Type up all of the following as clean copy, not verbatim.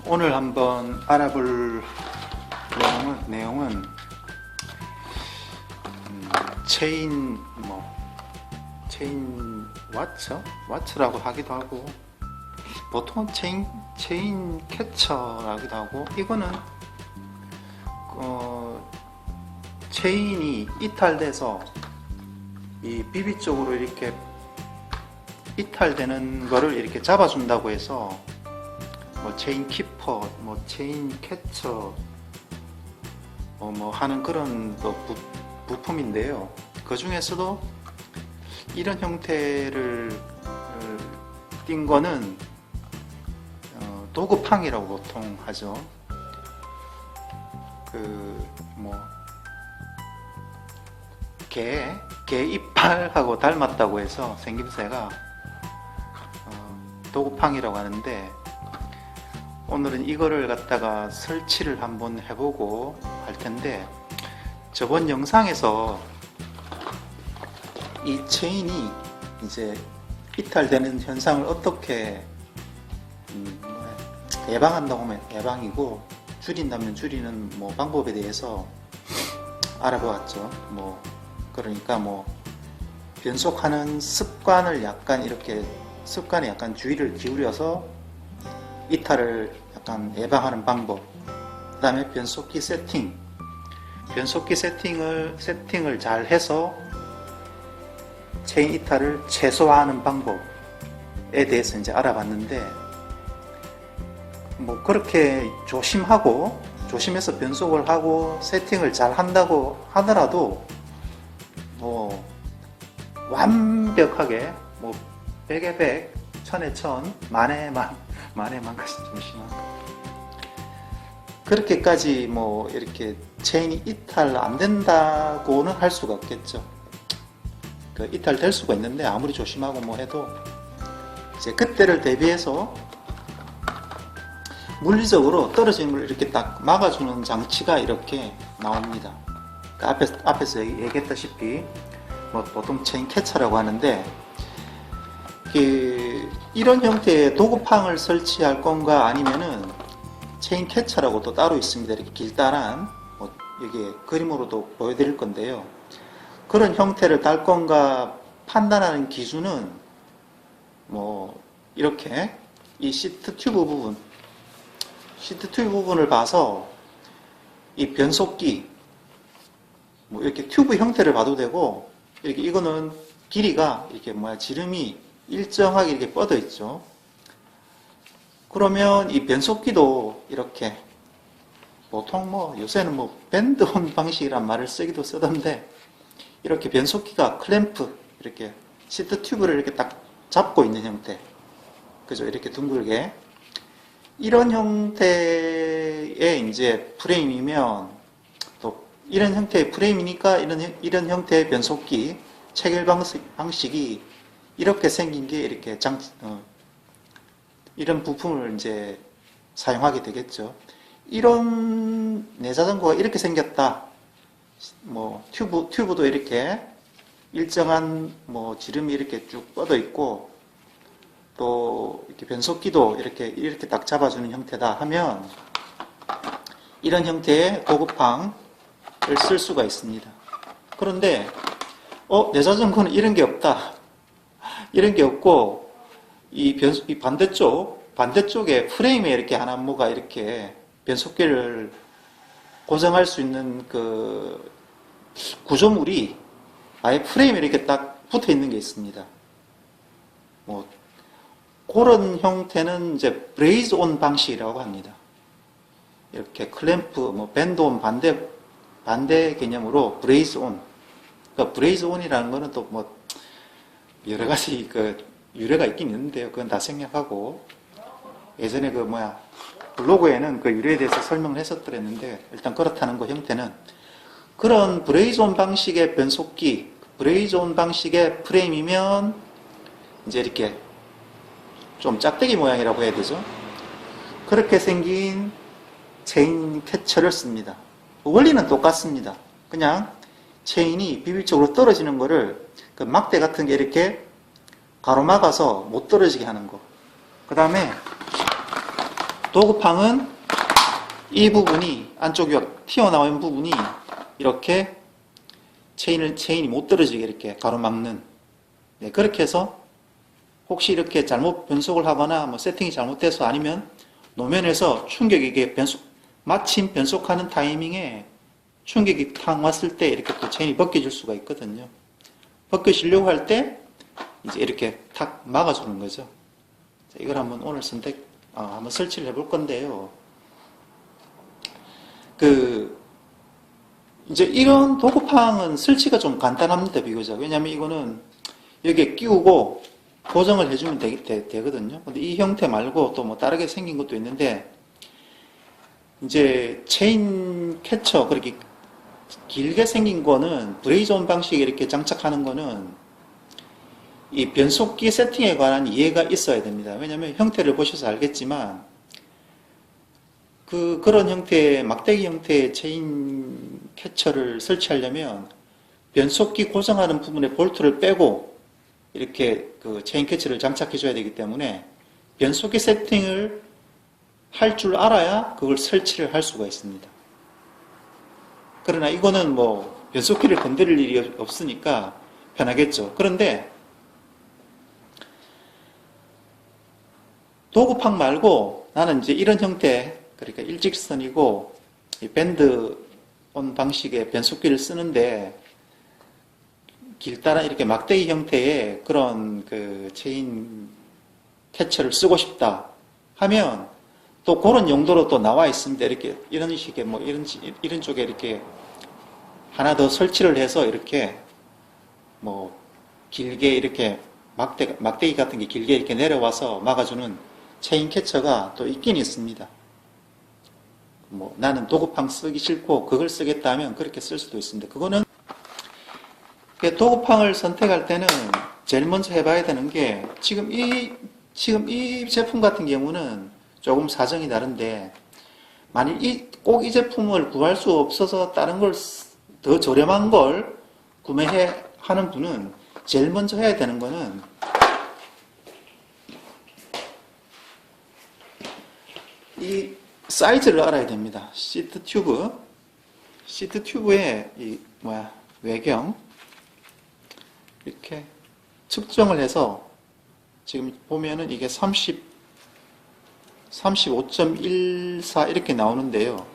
오늘 한번 알아볼 내용은 체인 와츠라고 하기도 하고, 보통 체인 캐쳐라기도 하고, 이거는 체인이 이탈돼서 이 비비 쪽으로 이렇게 이탈되는 거를 이렇게 잡아준다고 해서 체인 키퍼, 체인 캐쳐 하는 그런 부품인데요. 그 중에서도 이런 형태를 띈 거는 도그팡이라고 보통 하죠. 개 이빨하고 닮았다고 해서 생김새가 도그팡이라고 하는데, 오늘은 이거를 갖다가 설치를 한번 해보고 할 텐데, 저번 영상에서 이 체인이 이제 이탈되는 현상을 어떻게 예방한다고 하면 예방이고, 줄인다면 줄이는 방법에 대해서 알아보았죠. 그러니까 변속하는 습관에 약간 주의를 기울여서 이탈을 약간 예방하는 방법, 그 다음에 변속기 세팅을 잘 해서 체인 이탈을 최소화하는 방법에 대해서 이제 알아봤는데, 그렇게 조심해서 변속을 하고 세팅을 잘 한다고 하더라도 완벽하게 100에 100, 1000에 1000, 만에 만까지 좀 심한 그렇게까지 이렇게 체인이 이탈 안 된다고는 할 수가 없겠죠. 이탈될 수가 있는데, 아무리 조심하고 해도 이제 그때를 대비해서 물리적으로 떨어지는 걸 이렇게 딱 막아주는 장치가 이렇게 나옵니다. 앞에서 얘기했다시피 보통 체인 캐쳐라고 하는데, 이런 형태의 도구팡을 설치할 건가, 아니면은 체인 캐쳐라고 또 따로 있습니다. 이렇게 길다란, 이게 그림으로도 보여드릴 건데요. 그런 형태를 달 건가 판단하는 기준은 이렇게 이 시트 튜브 부분을 봐서 이 변속기 이렇게 튜브 형태를 봐도 되고, 이렇게 이거는 길이가 이렇게 지름이 일정하게 이렇게 뻗어 있죠. 그러면 이 변속기도 이렇게 보통 요새는 밴드온 방식이란 말을 쓰던데, 이렇게 변속기가 클램프, 이렇게 시트 튜브를 이렇게 딱 잡고 있는 형태, 그죠? 이렇게 둥글게 이런 형태의 이제 프레임이면, 또 이런 형태의 프레임이니까 이런 형태의 변속기 체결 방식이 이렇게 생긴 게 이렇게 이런 부품을 이제 사용하게 되겠죠. 이런 내 자전거가 이렇게 생겼다. 튜브도 이렇게 일정한 지름이 이렇게 쭉 뻗어 있고, 또 이렇게 변속기도 이렇게 딱 잡아주는 형태다 하면, 이런 형태의 도구팡을 쓸 수가 있습니다. 그런데 내 자전거는 이런 게 없다. 이런 게 없고, 이 반대쪽에 프레임에 이렇게 하나 뭐가 이렇게 변속기를 고정할 수 있는 그 구조물이 아예 프레임에 이렇게 딱 붙어 있는 게 있습니다. 그런 형태는 이제 브레이즈 온 방식이라고 합니다. 이렇게 클램프, 밴드 온 반대 개념으로 브레이즈 온. 그러니까 브레이즈 온이라는 거는 또 여러 가지 유래가 있긴 있는데요. 그건 다 생략하고, 예전에 블로그에는 그 유래에 대해서 설명을 했었더랬는데, 일단 그렇다는 거 형태는 그런 브레이즈 온 방식의 변속기, 브레이즈 온 방식의 프레임이면 이제 이렇게 좀 짝대기 모양이라고 해야 되죠. 그렇게 생긴 체인 캐쳐를 씁니다. 원리는 똑같습니다. 그냥 체인이 비밀적으로 떨어지는 거를 그 막대 같은 게 이렇게 가로막아서 못 떨어지게 하는 거. 그 다음에 도구팡은 이 부분이 안쪽이 튀어나온 부분이 이렇게 체인이 못 떨어지게 이렇게 가로막는, 네, 그렇게 해서 혹시 이렇게 잘못 변속을 하거나 뭐 세팅이 잘못돼서 아니면 노면에서 충격이 이게 마침 변속하는 타이밍에 충격이 탁 왔을 때 이렇게 또 체인이 벗겨질 수가 있거든요. 벗겨지려고 할 때 이제 이렇게 탁 막아주는 거죠. 자, 이걸 한번 오늘 한번 설치를 해볼 건데요. 이제 이런 도구팡은 설치가 좀 간단합니다, 비교적. 왜냐면 이거는 여기에 끼우고 고정을 해주면 되거든요. 근데 이 형태 말고 또 뭐 다르게 생긴 것도 있는데, 이제 체인 캐쳐, 그렇게 길게 생긴 거는 브레이즈온 방식에 이렇게 장착하는 거는 이 변속기 세팅에 관한 이해가 있어야 됩니다. 왜냐면 형태를 보셔서 알겠지만, 그런 형태의, 막대기 형태의 체인 캐쳐를 설치하려면 변속기 고정하는 부분에 볼트를 빼고 이렇게 그 체인 캐쳐를 장착해 줘야 되기 때문에 변속기 세팅을 할 줄 알아야 그걸 설치를 할 수가 있습니다. 그러나 이거는 뭐 변속기를 건드릴 일이 없으니까 편하겠죠. 그런데 도구팡 말고 나는 이제 이런 형태, 그러니까 일직선이고 밴드 온 방식의 변속기를 쓰는데 길다란 이렇게 막대기 형태의 그런 그 체인 캐쳐를 쓰고 싶다 하면 또 그런 용도로 또 나와 있습니다. 이렇게 이런 식의 뭐 이런 쪽에 이렇게 하나 더 설치를 해서 이렇게 뭐 길게 이렇게 막대기 같은 게 길게 이렇게 내려와서 막아주는 체인 캐쳐가 또 있긴 있습니다. 뭐 나는 도구팡 쓰기 싫고 그걸 쓰겠다 하면 그렇게 쓸 수도 있습니다. 그거는 도구팡을 선택할 때는 제일 먼저 해봐야 되는 게 지금 이 제품 같은 경우는 조금 사정이 다른데, 만일 꼭 이 제품을 구할 수 없어서 다른 걸 더 저렴한 걸 하는 분은 제일 먼저 해야 되는 거는 이 사이즈를 알아야 됩니다. 시트 튜브의 외경 이렇게 측정을 해서 지금 보면은 이게 35.14 이렇게 나오는데요.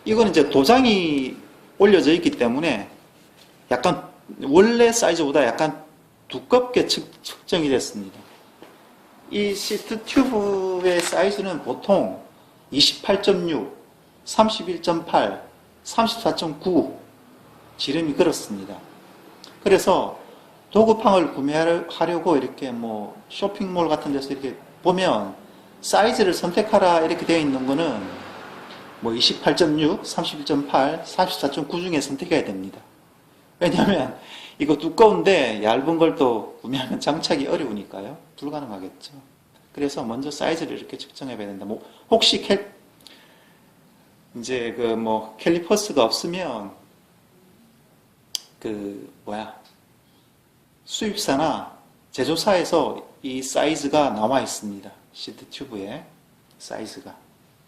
이건 이제 도장이 올려져 있기 때문에 약간 원래 사이즈보다 약간 두껍게 측정이 됐습니다. 이 시트 튜브의 사이즈는 보통 28.6, 31.8, 34.9 지름이 그렇습니다. 그래서 도구팡을 구매하려고 이렇게 뭐 쇼핑몰 같은 데서 이렇게 보면 사이즈를 선택하라 이렇게 되어 있는 거는 뭐 28.6, 31.8, 34.9 중에 선택해야 됩니다. 왜냐하면 이거 두꺼운데 얇은 걸 또 구매하면 장착이 어려우니까요. 불가능하겠죠. 그래서 먼저 사이즈를 이렇게 측정해 봐야 된다. 뭐 혹시 캘리퍼스가 없으면 수입사나 제조사에서 이 사이즈가 나와 있습니다. 시트 튜브에 사이즈가.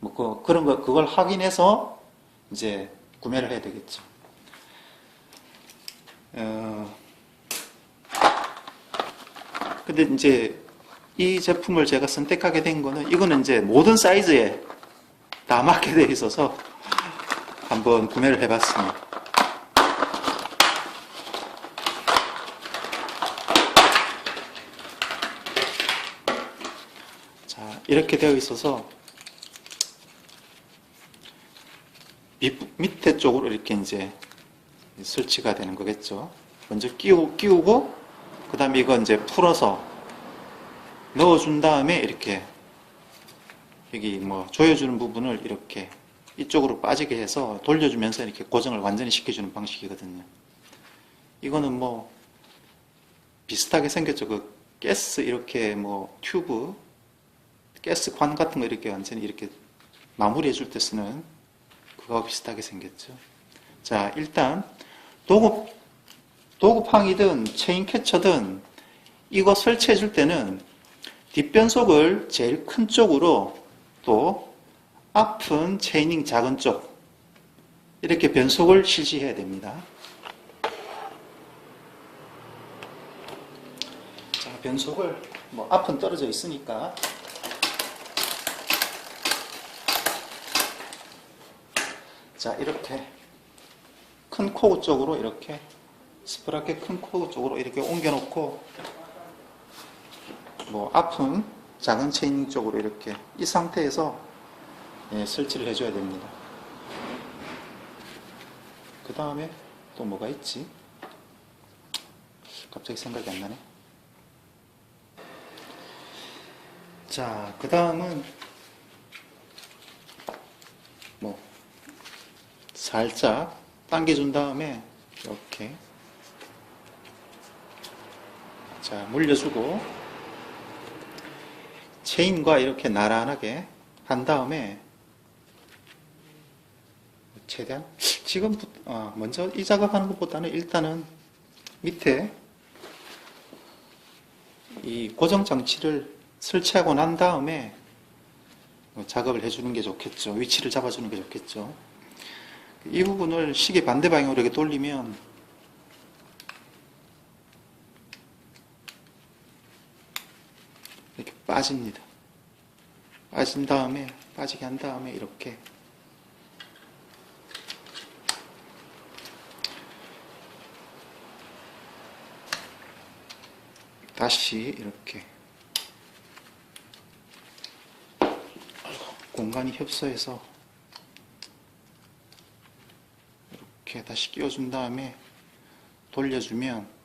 그걸 확인해서 이제 구매를 해야 되겠죠. 근데 이제 이 제품을 제가 선택하게 된 거는, 이거는 이제 모든 사이즈에 다 맞게 되어 있어서 한번 구매를 해봤습니다. 자, 이렇게 되어 있어서 밑에 쪽으로 이렇게 이제 설치가 되는 거겠죠. 먼저 끼우고 그 다음에 이거 이제 풀어서 넣어준 다음에 이렇게 여기 뭐 조여주는 부분을 이렇게 이쪽으로 빠지게 해서 돌려주면서 이렇게 고정을 완전히 시켜주는 방식이거든요. 이거는 뭐 비슷하게 생겼죠. 그 가스 이렇게 뭐 튜브, 가스 관 같은 거 이렇게 완전히 이렇게 마무리해 줄 때 쓰는 그거와 비슷하게 생겼죠. 자, 일단 도구팡이든 체인 캐쳐든 이거 설치해 줄 때는 뒷변속을 제일 큰 쪽으로 또 앞은 체이닝 작은 쪽 이렇게 변속을 실시해야 됩니다. 자, 변속을 뭐 앞은 떨어져 있으니까 자, 이렇게 큰 코어 쪽으로 이렇게 스프라켓 큰 코어 쪽으로 이렇게 옮겨 놓고 뭐 앞은 작은 체이닝 쪽으로 이렇게 이 상태에서 설치를 해줘야 됩니다. 그 다음에 또 뭐가 있지? 갑자기 생각이 안 나네. 자, 그 다음은 뭐 살짝 당겨준 다음에 이렇게 자 물려주고 체인과 이렇게 나란하게 한 다음에 최대한 지금부터 먼저 이 작업하는 것보다는 일단은 밑에 이 고정 장치를 설치하고 난 다음에 작업을 해주는 게 좋겠죠. 위치를 잡아주는 게 좋겠죠. 이 부분을 시계 반대 방향으로 이렇게 돌리면 이렇게 빠집니다. 빠진 다음에 빠지게 한 다음에 이렇게 다시 이렇게 공간이 협소해서 이렇게 다시 끼워준 다음에 돌려주면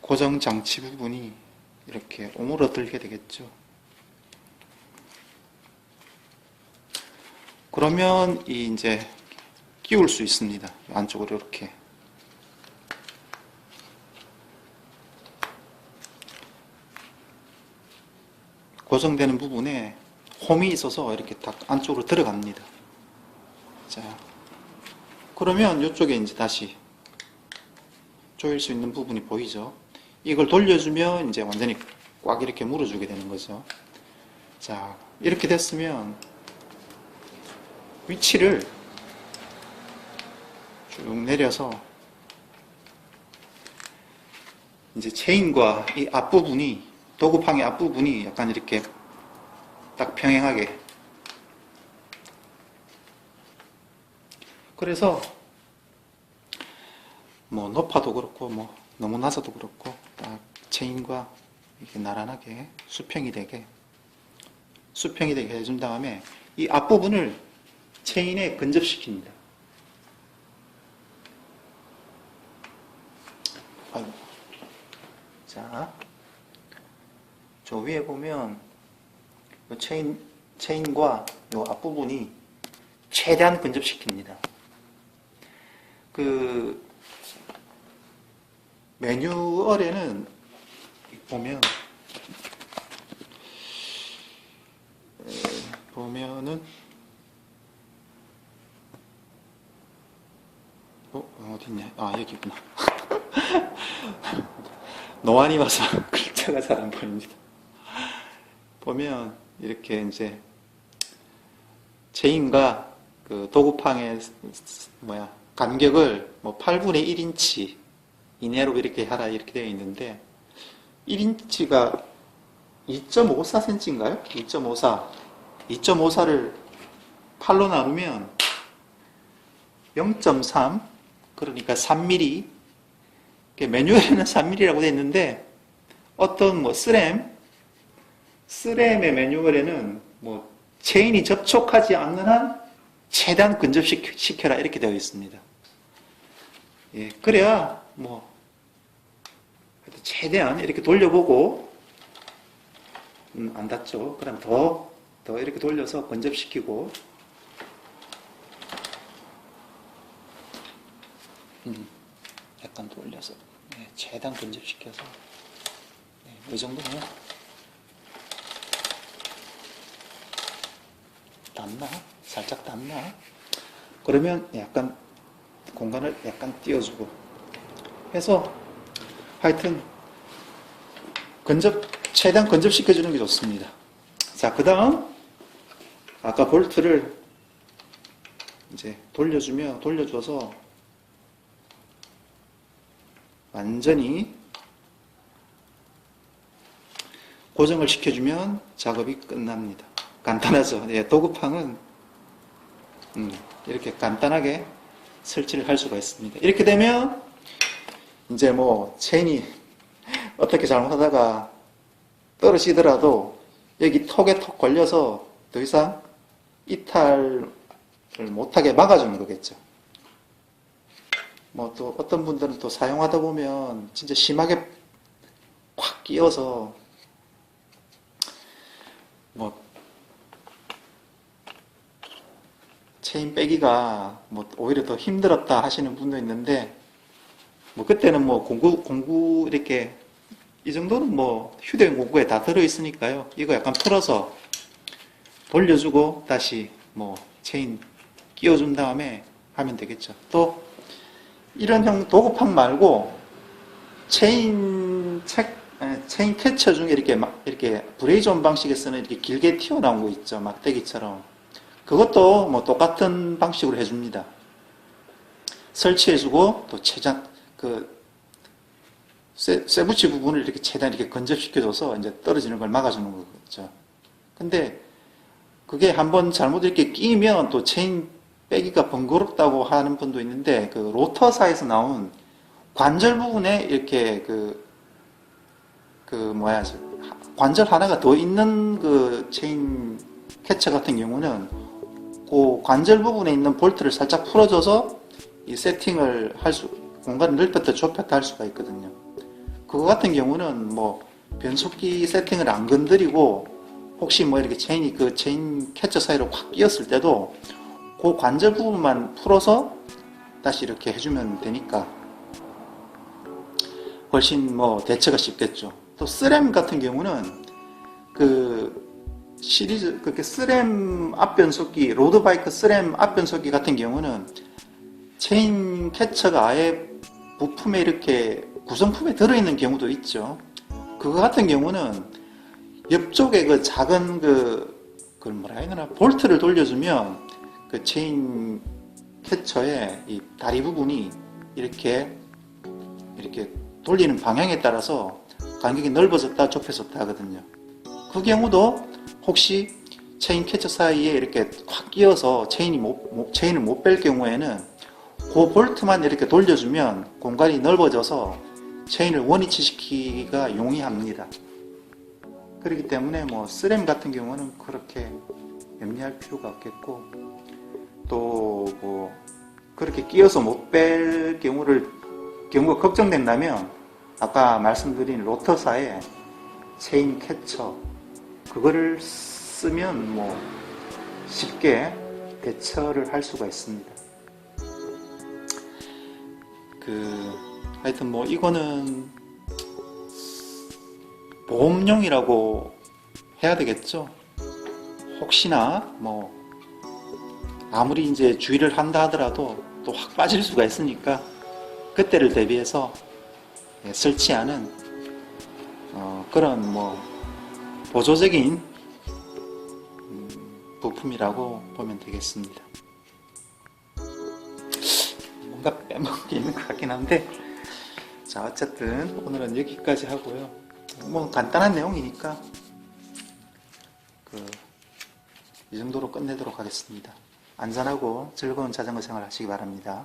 고정 장치 부분이 이렇게 오므러들게 되겠죠. 그러면 이제 끼울 수 있습니다. 안쪽으로 이렇게 고정되는 부분에 홈이 있어서 이렇게 딱 안쪽으로 들어갑니다. 자, 그러면 이쪽에 이제 다시 조일 수 있는 부분이 보이죠? 이걸 돌려주면 이제 완전히 꽉 이렇게 물어주게 되는 거죠. 자, 이렇게 됐으면 위치를 쭉 내려서 이제 체인과 이 앞부분이 도구팡의 앞부분이 약간 이렇게 딱 평행하게 그래서 뭐 높아도 그렇고 뭐 너무 낮아도 그렇고 딱 체인과 이렇게 나란하게 수평이 되게 해준 다음에 이 앞부분을 체인에 근접시킵니다. 아이고. 자, 저 위에 보면 이 체인과 이 앞부분이 최대한 근접시킵니다. 그 매뉴얼에는 보면은 어딨냐? 여기구나. 노안이 와서 글자가 잘 안 보입니다. 보면 이렇게 이제 체인과 그 도구팡의 간격을 뭐 8분의 1인치 이내로 이렇게 하라 이렇게 되어 있는데 1인치가 2.54cm인가요? 2.54를 8로 나누면 0.3 그러니까 3mm 매뉴얼에는 3mm라고 되어 있는데 어떤 뭐 스램의 매뉴얼에는 뭐 체인이 접촉하지 않는 한 최대한 근접시켜라 이렇게 되어 있습니다. 예, 그래야 뭐 최대한 이렇게 돌려보고 안 닿죠. 그럼 더 이렇게 돌려서 근접시키고 약간 돌려서 최대한 근접시켜서 이 정도면 닿나? 살짝 닿나? 그러면 약간 공간을 약간 띄워주고 해서 하여튼 최대한 근접시켜주는 게 좋습니다. 자, 그 다음 아까 볼트를 이제 돌려줘서 완전히 고정을 시켜주면 작업이 끝납니다. 간단하죠. 예, 도구팡은 이렇게 간단하게 설치를 할 수가 있습니다. 이렇게 되면 이제 뭐 체인이 어떻게 잘못하다가 떨어지더라도 여기 톡에 톡 걸려서 더 이상 이탈을 못하게 막아주는 거겠죠. 뭐 또 어떤 분들은 또 사용하다 보면 진짜 심하게 꽉 끼어서 뭐 체인 빼기가 뭐 오히려 더 힘들었다 하시는 분도 있는데 뭐 그때는 뭐 공구 이렇게 이 정도는 뭐 휴대용 공구에 다 들어있으니까요. 이거 약간 풀어서 돌려주고 다시 뭐 체인 끼워준 다음에 하면 되겠죠. 또 이런 형 도구팡 말고 체인 캐쳐 중에 이렇게 브레이즈온 방식에 쓰는 이렇게 길게 튀어나온 거 있죠. 막대기처럼. 그것도 뭐 똑같은 방식으로 해줍니다. 설치해주고 또 쇠붙이 부분을 이렇게 최대한 이렇게 근접시켜줘서 이제 떨어지는 걸 막아주는 거죠. 근데 그게 한번 잘못 이렇게 끼면 또 체인 빼기가 번거롭다고 하는 분도 있는데 그 로터사에서 나온 관절 부분에 이렇게 관절 하나가 더 있는 그 체인 캐쳐 같은 경우는 그 관절 부분에 있는 볼트를 살짝 풀어줘서 이 세팅을 공간을 넓혔다 좁혔다 할 수가 있거든요. 그거 같은 경우는 뭐 변속기 세팅을 안 건드리고 혹시 뭐 이렇게 체인 캐쳐 사이로 확 끼었을 때도 그 관절 부분만 풀어서 다시 이렇게 해주면 되니까 훨씬 뭐 대처가 쉽겠죠. 또 스램 같은 경우는 그렇게 스램 앞변속기, 로드바이크 스램 앞변속기 같은 경우는 체인 캐쳐가 아예 부품에 이렇게 구성품에 들어있는 경우도 있죠. 그거 같은 경우는 옆쪽에 그 작은 그걸 뭐라 해야 되나, 볼트를 돌려주면 그 체인 캐쳐의 이 다리 부분이 이렇게 돌리는 방향에 따라서 간격이 넓어졌다 좁혀졌다 하거든요. 그 경우도 혹시 체인 캐쳐 사이에 이렇게 확 끼어서 체인을 못 뺄 경우에는 그 볼트만 이렇게 돌려주면 공간이 넓어져서 체인을 원위치시키기가 용이합니다. 그렇기 때문에 뭐 스램 같은 경우는 그렇게 염려할 필요가 없겠고, 또 뭐 그렇게 끼어서 못 뺄 경우가 걱정된다면 아까 말씀드린 로터사의 체인 캐쳐 그거를 쓰면 뭐 쉽게 대처를 할 수가 있습니다. 하여튼 뭐 이거는 보험용이라고 해야 되겠죠. 혹시나 뭐 아무리 이제 주의를 한다 하더라도 또 확 빠질 수가 있으니까 그때를 대비해서 설치하는 그런 뭐 보조적인 부품이라고 보면 되겠습니다. 뭔가 빼먹은 게 있는 것 같긴 한데, 자, 어쨌든 오늘은 여기까지 하고요. 뭐 간단한 내용이니까 이 정도로 끝내도록 하겠습니다. 안전하고 즐거운 자전거 생활 하시기 바랍니다.